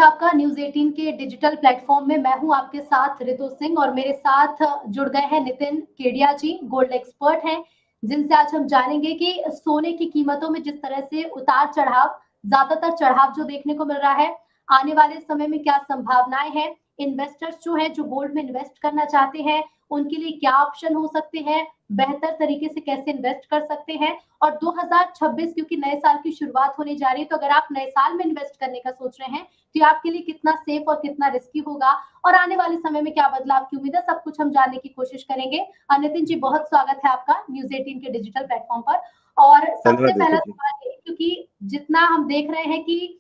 आपका न्यूज़ 18 के digital platform में। मैं हूं आपके साथ ऋतु सिंह और मेरे साथ जुड़ गए हैं नितिन केडिया जी, गोल्ड एक्सपर्ट हैं, जिनसे आज हम जानेंगे कि सोने की कीमतों में जिस तरह से उतार चढ़ाव, ज्यादातर चढ़ाव जो देखने को मिल रहा है, आने वाले समय में क्या संभावनाएं हैं, इन्वेस्टर्स जो है जो गोल्ड में इन्वेस्ट करना चाहते हैं उनके लिए क्या ऑप्शन हो सकते हैं, बेहतर तरीके से कैसे इन्वेस्ट कर सकते हैं। और 2026 क्योंकि नए साल की शुरुआत होने जा रही है, तो अगर आप नए साल में इन्वेस्ट करने का सोच रहे हैं तो ये आपके लिए कितना सेफ और कितना रिस्की होगा और आने वाले समय में क्या बदलाव की उम्मीद है, सब कुछ हम जानने की कोशिश करेंगे। नितिन जी, बहुत स्वागत है आपका न्यूज़ 18 के डिजिटल प्लेटफॉर्म पर। और सबसे धन्यवाद पहला ऋतु जी। सवाल है, क्योंकि जितना हम देख रहे हैं कि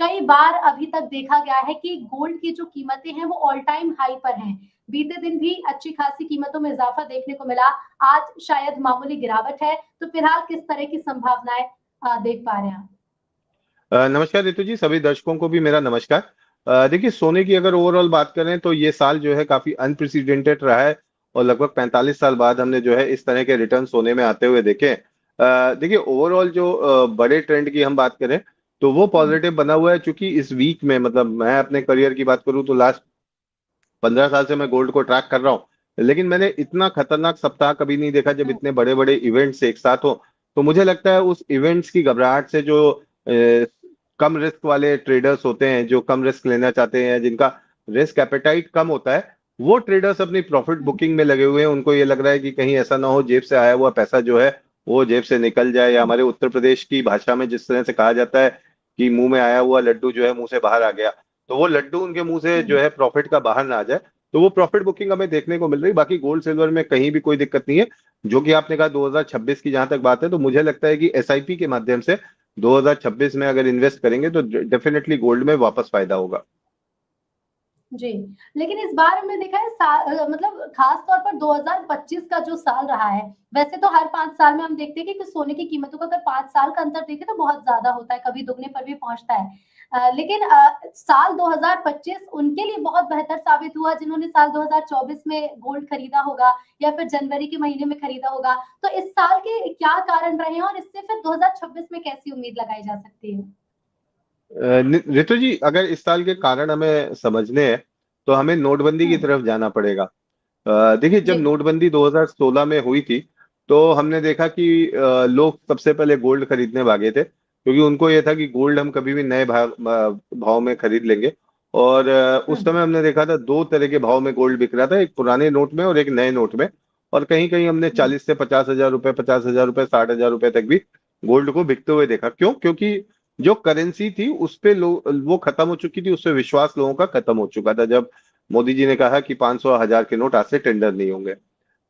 कई बार अभी तक देखा गया है कि गोल्ड की जो कीमतें हैं वो ऑल टाइम हाई पर हैं। बीते दिन भी अच्छी खासी कीमतों में इजाफा देखने को मिला, आज शायद मामूली गिरावट है। तो फिलहाल किस तरह की संभावनाएं देख पा रहे हैं आप? नमस्कार ऋतु जी, सभी दर्शकों को भी मेरा नमस्कार। देखिए, सोने की अगर ओवरऑल बात करें तो ये साल जो है काफी अनप्रेसिडेंटेड रहा है और लगभग 45 साल बाद हमने जो है इस तरह के रिटर्न सोने में आते हुए देखे। देखिए, ओवरऑल जो बड़े ट्रेंड की हम बात करें तो वो पॉजिटिव बना हुआ है, क्योंकि इस वीक में मतलब मैं अपने करियर की बात करूं तो लास्ट 15 साल से मैं गोल्ड को ट्रैक कर रहा हूँ, लेकिन मैंने इतना खतरनाक सप्ताह कभी नहीं देखा जब इतने बड़े बड़े इवेंट्स एक साथ हो। तो मुझे लगता है उस इवेंट्स की घबराहट से जो कम रिस्क वाले ट्रेडर्स होते हैं, जो कम रिस्क लेना चाहते हैं, जिनका रिस्क एपेटाइट कम होता है, वो ट्रेडर्स अपनी प्रॉफिट बुकिंग में लगे हुए हैं। उनको ये लग रहा है कि कहीं ऐसा ना हो जेब से आया हुआ पैसा जो है वो जेब से निकल जाए, या हमारे उत्तर प्रदेश की भाषा में जिस तरह से कहा जाता है कि मुंह में आया हुआ लड्डू जो है मुंह से बाहर आ गया, तो वो लड्डू उनके मुंह से जो है प्रॉफिट का बाहर ना आ जाए। तो वो प्रॉफिट बुकिंग हमें देखने को मिल रही। बाकी गोल्ड सिल्वर में कहीं भी कोई दिक्कत नहीं है। जो कि आपने कहा 2026 की जहां तक बात है, तो मुझे लगता है कि एसआईपी के माध्यम से 2026 में अगर इन्वेस्ट करेंगे तो डेफिनेटली गोल्ड में वापस फायदा होगा। जी, लेकिन इस बार हमने देखा है मतलब खास तौर पर 2025 का जो साल रहा है, वैसे तो हर 5 साल में हम देखते हैं कि सोने की कीमतों का अगर 5 साल का अंतर देखें तो बहुत ज़्यादा होता है, कभी दुगने पर भी पहुँचता है। लेकिन साल 2025 उनके लिए बहुत बेहतर साबित हुआ जिन्होंने साल 2024 में गोल्ड खरीदा होगा या फिर जनवरी के महीने में खरीदा होगा। तो इस साल के क्या कारण रहे हैं और इससे फिर 2026 में कैसी उम्मीद लगाई जा सकती है? ऋतु जी, अगर इस साल के कारण हमें समझने हैं तो हमें नोटबंदी की हुँ, तरफ जाना पड़ेगा। देखिए, जब जी, नोटबंदी 2016 में हुई थी तो हमने देखा कि लोग सबसे पहले गोल्ड खरीदने भागे थे, क्योंकि उनको ये था कि गोल्ड हम कभी भी नए भाव में खरीद लेंगे। और हुँ, उस समय हमने देखा था दो तरह के भाव में गोल्ड बिक रहा था, एक पुराने नोट में और एक नए नोट में। और कहीं कहीं हमने हुँ, 40 से 50,000 रुपए, 50,000 रुपए, 60,000 रुपए तक भी गोल्ड को बिकते हुए देखा। क्यों? क्योंकि जो करेंसी थी उस पे वो खत्म हो चुकी थी, उस पे विश्वास लोगों का खत्म हो चुका था। जब मोदी जी ने कहा कि 500 1000 के नोट आज से टेंडर नहीं होंगे।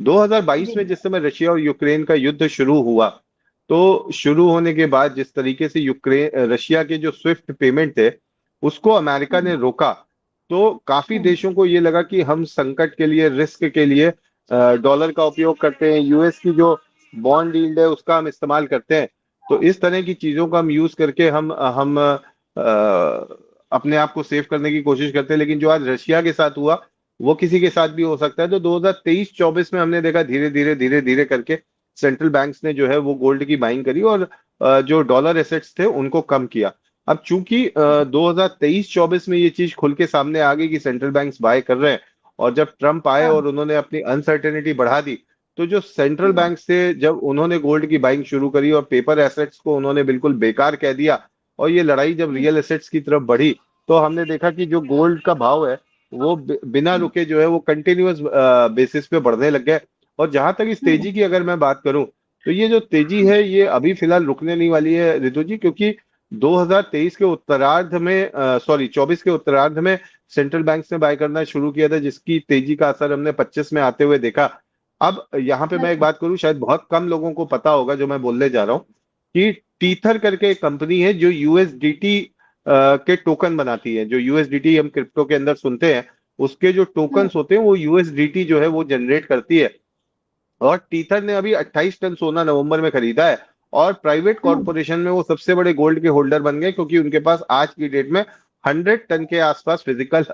2022 जी, में जिस समय रशिया और यूक्रेन का युद्ध शुरू हुआ, तो शुरू होने के बाद जिस तरीके से यूक्रेन रशिया के जो स्विफ्ट पेमेंट थे उसको अमेरिका हुँ, ने रोका, तो काफी हुँ, देशों को ये लगा कि हम संकट के लिए, रिस्क के लिए डॉलर का उपयोग करते हैं, यूएस की जो बॉन्ड यील्ड है उसका हम इस्तेमाल करते हैं। तो इस तरह की चीजों का हम यूज करके हम अपने आप को सेव करने की कोशिश करते हैं। लेकिन जो आज रशिया के साथ हुआ वो किसी के साथ भी हो सकता है। तो 2023-24 में हमने देखा धीरे धीरे करके सेंट्रल बैंक्स ने जो है वो गोल्ड की बाइंग करी और जो डॉलर एसेट्स थे उनको कम किया। अब चूंकि 2023-24 में ये चीज खुल के सामने आ गई कि सेंट्रल बैंक्स बाय कर रहे हैं, और जब ट्रम्प आए हाँ, और उन्होंने अपनी अनसर्टेनिटी बढ़ा दी, तो जो सेंट्रल हुँ, बैंक से जब उन्होंने गोल्ड की बाइंग शुरू करी और पेपर एसेट्स को उन्होंने बिल्कुल बेकार कह दिया, और ये लड़ाई जब हुँ, रियल एसेट्स की तरफ बढ़ी, तो हमने देखा कि जो गोल्ड का भाव है वो बिना हुँ, रुके जो है वो कंटिन्यूअस बेसिस पे बढ़ने लग गए। और जहां तक इस हुँ, तेजी की अगर मैं बात करूं, तो ये जो तेजी है ये अभी फिलहाल रुकने नहीं वाली है ऋतु जी, क्योंकि 2023 के उत्तरार्ध में, सॉरी 24 के उत्तरार्ध में सेंट्रल बैंक्स ने बाय करना शुरू किया था, जिसकी तेजी का असर हमने 25 में आते हुए देखा। अब यहाँ पे मैं एक बिल्कुल, बात करूं, शायद बहुत कम लोगों को पता होगा जो मैं बोलने जा रहा हूँ, कि टीथर करके एक कंपनी है जो यूएसडीटी के टोकन बनाती है। जो यूएसडीटी हम क्रिप्टो के अंदर सुनते हैं, उसके जो हुँ, टोकन्स होते हैं वो यूएसडीटी जो है वो जनरेट करती है। और टीथर ने अभी 28 टन सोना नवंबर में खरीदा है, और प्राइवेट हुँ, कॉर्पोरेशन में वो सबसे बड़े गोल्ड के होल्डर बन गए, क्योंकि उनके पास आज की डेट में 100 टन के आसपास फिजिकल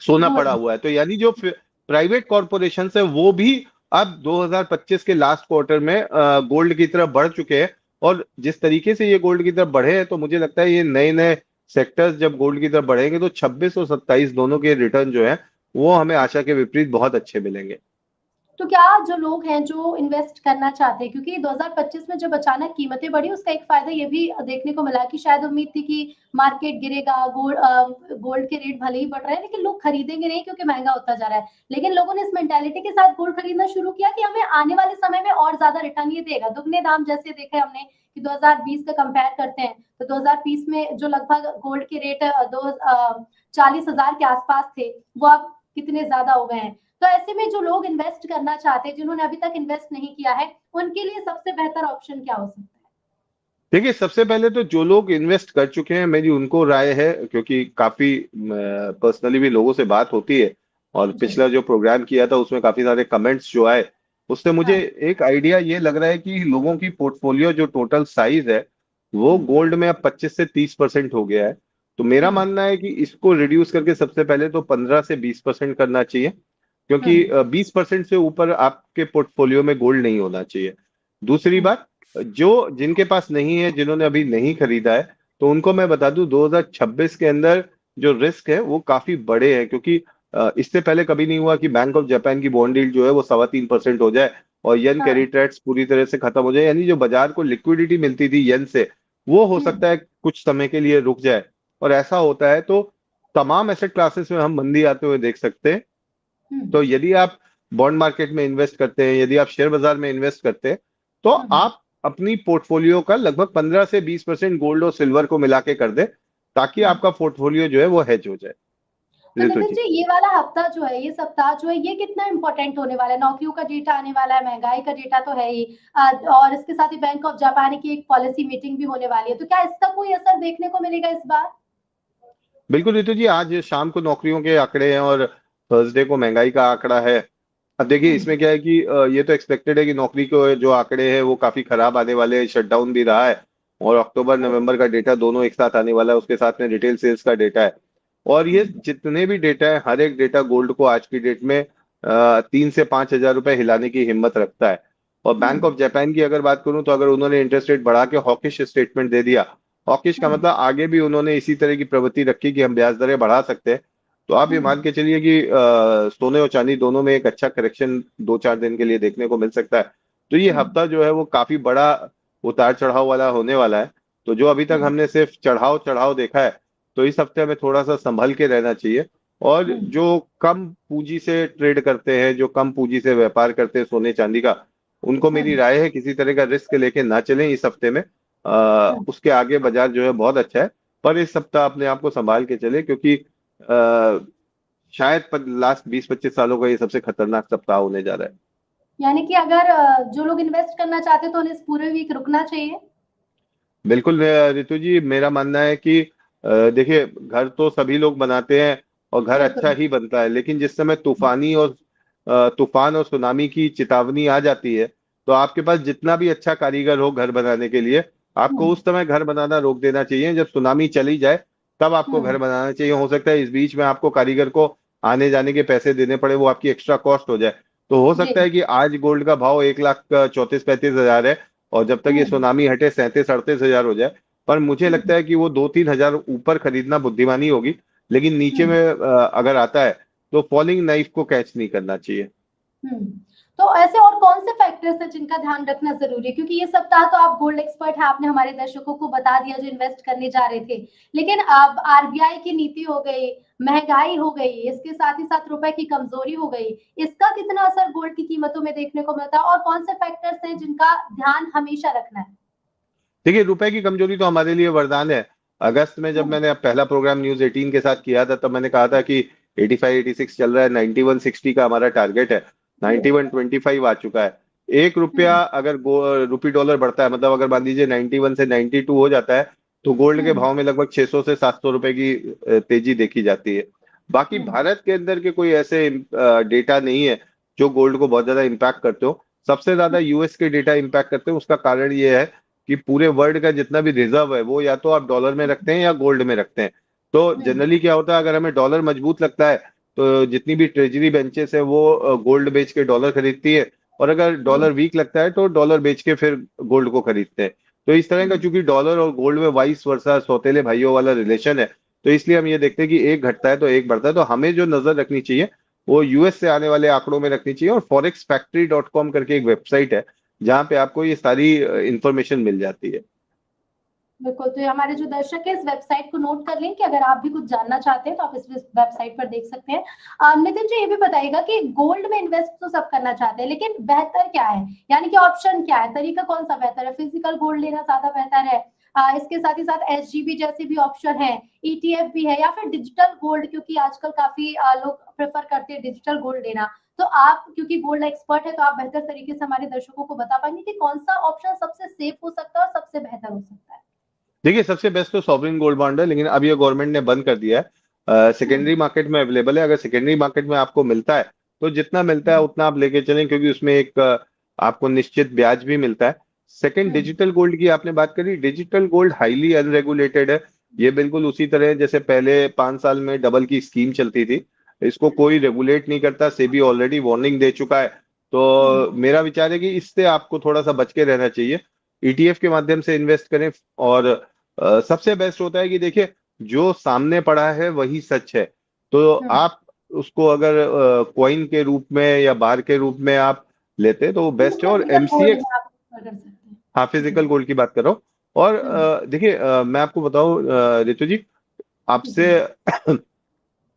सोना बहुत पड़ा हुआ है। तो यानी जो प्राइवेट कॉर्पोरेशन है वो भी अब 2025 के लास्ट क्वार्टर में गोल्ड की तरफ बढ़ चुके हैं। और जिस तरीके से ये गोल्ड की तरफ बढ़े हैं, तो मुझे लगता है ये नए नए सेक्टर्स जब गोल्ड की तरफ बढ़ेंगे तो 26 और 27 दोनों के रिटर्न जो है वो हमें आशा के विपरीत बहुत अच्छे मिलेंगे। तो क्या जो लोग हैं जो इन्वेस्ट करना चाहते हैं, क्योंकि 2025 में जब अचानक कीमतें बढ़ी उसका एक फायदा ये भी देखने को मिला कि शायद उम्मीद थी कि मार्केट गिरेगा, गोल्ड के रेट भले ही बढ़ रहे हैं लेकिन लोग खरीदेंगे नहीं क्योंकि महंगा होता जा रहा है। लेकिन लोगों ने इस मेंटालिटी के साथ गोल्ड खरीदना शुरू किया कि हमें आने वाले समय में और ज्यादा रिटर्न ये देगा, दुगने दाम जैसे देखे हमने कि 2020 का कंपेयर करते हैं तो 2020 में जो लगभग गोल्ड के रेट 40,000 के आसपास थे वो अब कितने ज्यादा हो गए हैं। तो ऐसे में जो लोग इन्वेस्ट करना चाहते हैं, जिन्होंने अभी तक इन्वेस्ट नहीं किया है, उनके लिए सबसे बेहतर ऑप्शन क्या हो सकता है? देखिए, सबसे पहले तो जो लोग इन्वेस्ट कर चुके हैं मेरी उनको राय है, क्योंकि काफी पर्सनली भी लोगों से बात होती है और जी। पिछला जो प्रोग्राम किया था उसमें काफी सारे कमेंट्स जो आए, उससे मुझे हाँ। एक आइडिया ये लग रहा है कि लोगों की पोर्टफोलियो जो टोटल साइज है वो हुँ, गोल्ड में अब 25 से 30% हो गया है। तो मेरा हुँ, मानना है कि इसको रिड्यूस करके सबसे पहले तो 15 से 20% करना चाहिए, हुँ, क्योंकि 20% से ऊपर आपके पोर्टफोलियो में गोल्ड नहीं होना चाहिए। दूसरी हुँ, बात, जो जिनके पास नहीं है, जिन्होंने अभी नहीं खरीदा है, तो उनको मैं बता दूं 2026 के अंदर जो रिस्क है वो काफी बड़े हैं, क्योंकि इससे पहले कभी नहीं हुआ कि बैंक ऑफ जापान की बॉन्ड यील्ड जो है वो 3.25% हो जाए और येन हाँ, कैरी ट्रेड्स पूरी तरह से खत्म हो जाए, यानी जो बाजार को लिक्विडिटी मिलती थी येन से वो हो हुँ, सकता है कुछ समय के लिए रुक जाए। और ऐसा होता है तो तमाम एसेट क्लासेस में हम मंदी आते हुए देख सकते हैं। हुँ, तो यदि आप बॉन्ड मार्केट में इन्वेस्ट करते हैं, यदि आप शेयर बाजार में इन्वेस्ट करते हैं, तो हुँ। आप अपनी पोर्टफोलियो का लगभग 15 से 20% गोल्ड और सिल्वर को मिला के कर दें, ताकि हुँ। आपका पोर्टफोलियो जो है वो हेज हो जाए। तो रितु नितिन जी। जी, ये वाला हफ्ता जो है, ये सप्ताह जो है, ये कितना इम्पोर्टेंट होने वाला है? नौकरियों का डेटा आने वाला है, महंगाई का डेटा तो है ही, और इसके साथ ही बैंक ऑफ जापान की एक पॉलिसी मीटिंग भी होने वाली है। तो क्या इसका कोई असर देखने को मिलेगा इस बार? बिल्कुल रितु जी, आज शाम को नौकरियों के आंकड़े हैं और थर्सडे को महंगाई का आंकड़ा है। अब देखिए, हुँ, इसमें क्या है कि ये तो एक्सपेक्टेड है कि नौकरी के जो आंकड़े हैं वो काफी खराब आने वाले हैं, शटडाउन भी रहा है और अक्टूबर जी, नवंबर का डेटा दोनों एक साथ आने वाला है, उसके साथ में रिटेल सेल्स का डेटा है। और ये हुँ, जितने भी डेटा है, हर एक डेटा गोल्ड को आज की डेट में 3 से 5 हजार रुपए हिलाने की हिम्मत रखता है। और हुँ, बैंक ऑफ जापान की अगर बात करूं तो अगर उन्होंने इंटरेस्ट रेट बढ़ा के हॉकिश स्टेटमेंट दे दिया, हॉकिश का हुँ, मतलब आगे भी उन्होंने इसी तरह की प्रवृत्ति रखी कि हम ब्याज दरें बढ़ा सकते हैं, तो आप ये हुँ, मान के चलिए कि सोने और चांदी दोनों में एक अच्छा करेक्शन 2-4 दिन के लिए देखने को मिल सकता है। तो ये हुँ, हफ्ता जो है वो काफी बड़ा उतार चढ़ाव वाला होने वाला है। तो जो अभी तक हुँ, हमने सिर्फ चढ़ाव चढ़ाव देखा है, तो इस हफ्ते में थोड़ा सा संभल के रहना चाहिए। और हुँ, जो कम पूंजी से ट्रेड करते हैं, जो कम पूंजी से व्यापार करते हैं सोने चांदी का, उनको मेरी हुँ, राय है किसी तरह का रिस्क लेके ना चलें इस हफ्ते में। हुँ। उसके आगे बाजार जो है बहुत अच्छा है, पर इस सप्ताह अपने आप को संभाल के चले, क्योंकि शायद लास्ट 20-25 सालों का ये सबसे खतरनाक सप्ताह होने जा रहा है। यानी कि अगर जो लोग इन्वेस्ट करना चाहते हैं तो उन्हें इस पूरे वीक रुकना चाहिए? बिल्कुल रितु जी, मेरा मानना है कि देखिए, घर तो सभी लोग बनाते हैं और घर अच्छा बिल्कुल। ही बनता है, लेकिन जिस समय तूफान और सुनामी की चेतावनी आ जाती है, तो आपके पास जितना भी अच्छा कारीगर हो घर बनाने के लिए, हुँ, आपको उस समय घर बनाना रोक देना चाहिए। जब सुनामी चली जाए तब आपको हुँ, घर बनाना चाहिए। हो सकता है इस बीच में आपको कारीगर को आने जाने के पैसे देने पड़े, वो आपकी एक्स्ट्रा कॉस्ट हो जाए। तो हो जी, सकता है कि आज गोल्ड का भाव 1,34,35 हजार है और जब तक ये हुँ, सुनामी हटे 37-38 हजार हो जाए। पर मुझे हुँ, लगता है कि वो 2-3 हजार ऊपर खरीदना बुद्धिमानी होगी, लेकिन नीचे हुँ। में अगर आता है तो फॉलिंग नाइफ को कैच नहीं करना चाहिए। हुँ। तो ऐसे और कौन से फैक्टर्स हैं जिनका ध्यान रखना ज़रूरी है? क्योंकि ये सप्ताह तो आप गोल्ड एक्सपर्ट हैं, आपने हमारे दर्शकों को बता दिया जो इन्वेस्ट करने जा रहे थे। लेकिन अब आरबीआई की नीति हो गई, महँगाई हो गई, इसके साथ ही साथ रुपए की कमज़ोरी हो गई। इसका कितना असर गोल्ड की कीमतों में देखने को मिलता है और कौन से फैक्टर्स हैं जिनका ध्यान हमेशा रखना है? देखिए, रुपए की कमजोरी तो हमारे लिए वरदान है। अगस्त में जब हुँ, मैंने पहला प्रोग्राम न्यूज 18 के साथ किया था, तब मैंने कहा था कि 85-86 चल रहा है, 91-60 का हमारा टारगेट है, 91-25 आ चुका है। एक रुपया हुँ, अगर रुपी डॉलर बढ़ता है, मतलब अगर मान लीजिए 91 से 92 हो जाता है, तो गोल्ड के हुँ, भाव में लगभग 600 से 700 रुपए की तेजी देखी जाती है। बाकी हुँ, भारत के अंदर के कोई ऐसे डेटा नहीं है जो गोल्ड को बहुत ज्यादा इम्पैक्ट करते हो। सबसे ज्यादा यूएस के डेटा इम्पैक्ट करते हैं। उसका कारण ये है कि पूरे वर्ल्ड का जितना भी रिजर्व है वो या तो आप डॉलर में रखते हैं या गोल्ड में रखते हैं। तो हुँ, जनरली क्या होता है, अगर हमें डॉलर मजबूत लगता है तो जितनी भी ट्रेजरी बेंचेस है वो गोल्ड बेच के डॉलर खरीदती है, और अगर जी, डॉलर वीक लगता है तो डॉलर बेच के फिर गोल्ड को खरीदते हैं। तो इस तरह का चूंकि डॉलर और गोल्ड में वाइस वर्सा सौतेले भाइयों वाला रिलेशन है, तो इसलिए हम ये देखते हैं कि एक घटता है तो एक बढ़ता है। तो हमें जो नजर रखनी चाहिए वो यूएस से आने वाले आंकड़ों में रखनी चाहिए, और फॉरेक्सफैक्ट्री.com करके एक वेबसाइट है जहां पे आपको ये सारी इंफॉर्मेशन मिल जाती है। बिल्कुल, तो ये हमारे जो दर्शक है इस वेबसाइट को नोट कर लें कि अगर आप भी कुछ जानना चाहते हैं तो आप इस वेबसाइट पर देख सकते हैं। नितिन जी ये भी बताइएगा कि गोल्ड में इन्वेस्ट तो सब करना चाहते हैं, लेकिन बेहतर क्या है? यानी कि ऑप्शन क्या है? तरीका कौन सा बेहतर है? फिजिकल गोल्ड लेना ज्यादा बेहतर है? इसके साथ ही साथ एसजीबी जैसे भी ऑप्शन है, ईटीएफ भी है, या फिर डिजिटल गोल्ड, क्योंकि आजकल काफी लोग प्रेफर करते हैं डिजिटल गोल्ड लेना। तो आप क्योंकि गोल्ड एक्सपर्ट है तो आप बेहतर तरीके से हमारे दर्शकों को बता पाएंगे कि कौन सा ऑप्शन सबसे सेफ हो सकता है और सबसे बेहतर हो सकता है। देखिए, सबसे बेस्ट तो सॉवरिन गोल्ड बॉन्ड है, लेकिन अब ये गवर्नमेंट ने बंद कर दिया है। सेकेंडरी मार्केट में अवेलेबल है। अगर सेकेंडरी मार्केट में आपको मिलता है तो जितना मिलता है उतना आप लेके चलें, क्योंकि उसमें एक आपको निश्चित ब्याज भी मिलता है। सेकंड, डिजिटल गोल्ड की आपने बात करी। डिजिटल गोल्ड हाईली अनरेगुलेटेड है। ये बिल्कुल उसी तरह है जैसे पहले 5 साल में डबल की स्कीम चलती थी। इसको कोई रेगुलेट नहीं करता। सेबी ऑलरेडी वार्निंग दे चुका है। तो मेरा विचार है कि इससे आपको थोड़ा सा बच के रहना चाहिए। ईटीएफ के माध्यम से इन्वेस्ट करें। और सबसे बेस्ट होता है कि देखिए, जो सामने पड़ा है वही सच है। तो आप उसको अगर कॉइन के रूप में या बार के रूप में आप लेते हैं तो वो बेस्ट है। और फिजिकल गोल्ड एमसीएक्स, में आप कर सकते हैं। हाँ, जी। फिजिकल गोल्ड की बात कर रहा हूँ। और देखिए, मैं आपको बताऊं रितु जी, आपसे जी।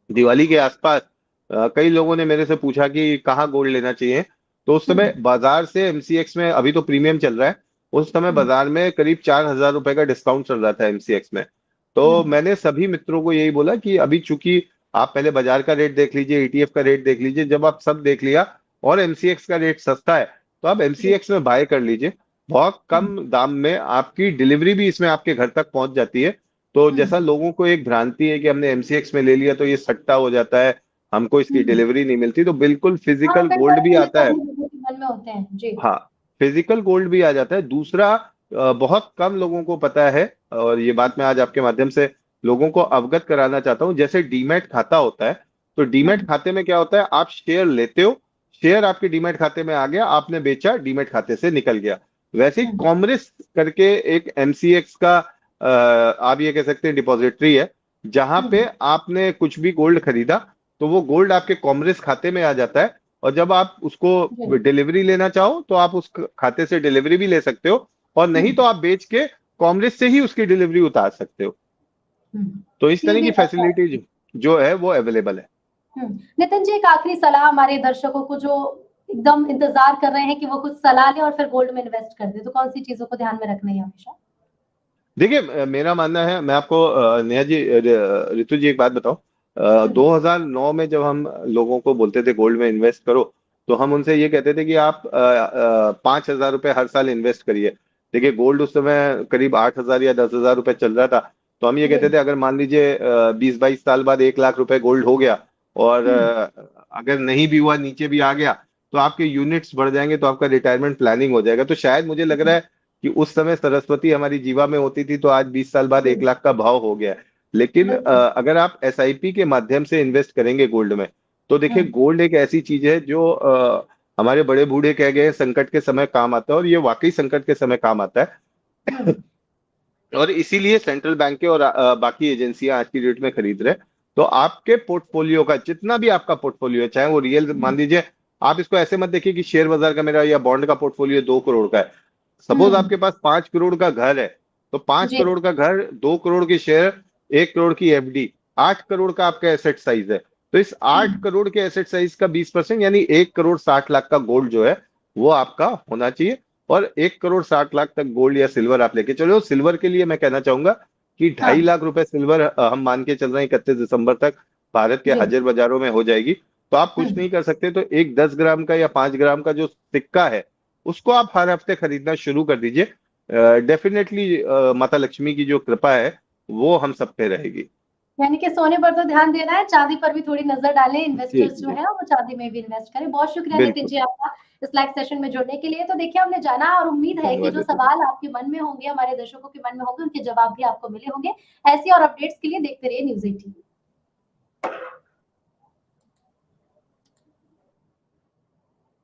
दिवाली के आसपास कई लोगों ने मेरे से पूछा कि कहाँ गोल्ड लेना चाहिए। तो उस समय बाजार से एमसीएक्स में, अभी तो प्रीमियम चल रहा है, उस समय बाजार में करीब 4,000 रुपए का डिस्काउंट चल रहा था एमसीएक्स में। तो मैंने सभी मित्रों को यही बोला कि अभी चूंकि आप पहले बाजार का रेट देख लीजिए, ईटीएफ का रेट देख लीजिए, जब आप सब देख लिया और एमसीएक्स का रेट सस्ता है तो आप एमसीएक्स में बाय कर लीजिए। बहुत कम दाम में आपकी डिलीवरी भी इसमें आपके घर तक पहुंच जाती है। तो जैसा लोगों को एक भ्रांति है कि हमने एमसीएक्स में ले लिया तो ये सट्टा हो जाता है, हमको इसकी डिलीवरी नहीं मिलती, तो बिल्कुल हाँ, फिजिकल कई गोल्ड भी सारे मिथ आता है। अभी लोगों के मन में होते हैं। जी। हाँ, फिजिकल गोल्ड भी आ जाता है। दूसरा, बहुत कम लोगों को पता है, और ये बात मैं आज आपके माध्यम से लोगों को अवगत कराना चाहता हूँ। जैसे डीमैट खाता होता है, तो डीमैट खाते में क्या होता है, आप शेयर लेते हो, शेयर आपके डीमैट खाते में आ गया, आपने बेचा, डीमैट खाते से निकल गया। वैसे ही कॉमरिस करके एक एमसीएक्स का आप ये कह सकते हैं डिपॉजिटरी है, जहां पे आपने कुछ भी गोल्ड खरीदा तो वो गोल्ड आपके कॉमरिस खाते में आ जाता है। और जब आप उसको डिलीवरी लेना चाहो तो आप उस खाते से डिलीवरी भी ले सकते हो, और नहीं तो आप बेच के कॉमरिस से ही उसकी डिलीवरी उतार सकते हो। तो इस ये तरह भी की अच्छा है। फैसिलिटी जो है वो अवेलेबल है। नितिन जी एक आखिरी सलाह हमारे दर्शकों को जो एकदम इंतजार कर रहे हैं कि वो कुछ सलाह लें और फिर गोल्ड में इन्वेस्ट कर दें, तो कौन सी चीजों को ध्यान में रखना है हमेशा? देखिए, मेरा मानना है, मैं आपको नेहा जी, ऋतु जी, एक बात बताऊं। 2009 में जब हम लोगों को बोलते थे गोल्ड में इन्वेस्ट करो, तो हम उनसे ये कहते थे कि आप 5,000 रुपए हर साल इन्वेस्ट करिए। देखिए, गोल्ड उस समय करीब 8,000 या 10,000 रुपए चल रहा था। तो हम ये कहते थे अगर मान लीजिए 20-22 साल बाद 1 लाख रुपए गोल्ड हो गया, और अगर नहीं भी हुआ, नीचे भी आ गया, तो आपके यूनिट्स बढ़ जाएंगे, तो आपका रिटायरमेंट प्लानिंग हो जाएगा। तो शायद मुझे लग रहा है कि उस समय सरस्वती हमारी जीवा में होती थी, तो आज 20 साल बाद 1 लाख का भाव हो गया है। लेकिन अगर आप एसआईपी के माध्यम से इन्वेस्ट करेंगे गोल्ड में, तो देखिए, गोल्ड एक ऐसी चीज है जो हमारे बड़े बूढ़े कह गए संकट के समय काम आता है, और ये वाकई संकट के समय काम आता है। और इसीलिए सेंट्रल बैंक के और बाकी एजेंसियां आज की डेट में खरीद रहे हैं। तो आपके पोर्टफोलियो का जितना भी आपका पोर्टफोलियो है, चाहे वो रियल, मान लीजिए, आप इसको ऐसे मत देखिए कि शेयर बाजार का मेरा या बॉन्ड का पोर्टफोलियो 2 करोड़ का है। सपोज आपके पास 5 करोड़ का घर है, तो 5 करोड़ का घर, 2 करोड़ के शेयर, 1 करोड़ की एफडी, 8 करोड़ का आपका एसेट साइज है। तो इस 8 करोड़ के एसेट साइज का 20% यानी 1,60,00,000 का गोल्ड जो है वो आपका होना चाहिए। और 1,60,00,000 तक गोल्ड या सिल्वर आप लेके चलो। सिल्वर के लिए मैं कहना चाहूंगा कि 2.5 लाख रुपए सिल्वर हम मान के चल रहे हैं 31 दिसंबर तक भारत के हाजिर बाजारों में हो जाएगी। तो आप कुछ नहीं कर सकते तो एक 10 ग्राम का या 5 ग्राम का जो सिक्का है उसको आप हर हफ्ते खरीदना शुरू कर दीजिए। डेफिनेटली माता लक्ष्मी की जो कृपा है वो हम सब पे रहेगी। यानी कि सोने पर तो ध्यान देना है, चांदी पर भी थोड़ी नजर डालें, जी इन्वेस्टर्स जो जी, है वो चांदी में भी इन्वेस्ट करें। बहुत शुक्रिया नितिन बिल्कुल। जी आपका इस लाइव सेशन में जुड़ने के लिए। तो देखिए हमने जाना और उम्मीद है कि धन्यवाद जो ऋतु जी। सवाल आपके मन में होंगे, हमारे दर्शकों के मन में होंगे, उनके जवाब भी आपको मिले होंगे। ऐसी और अपडेट्स के लिए देखते रहिए न्यूज़ 18।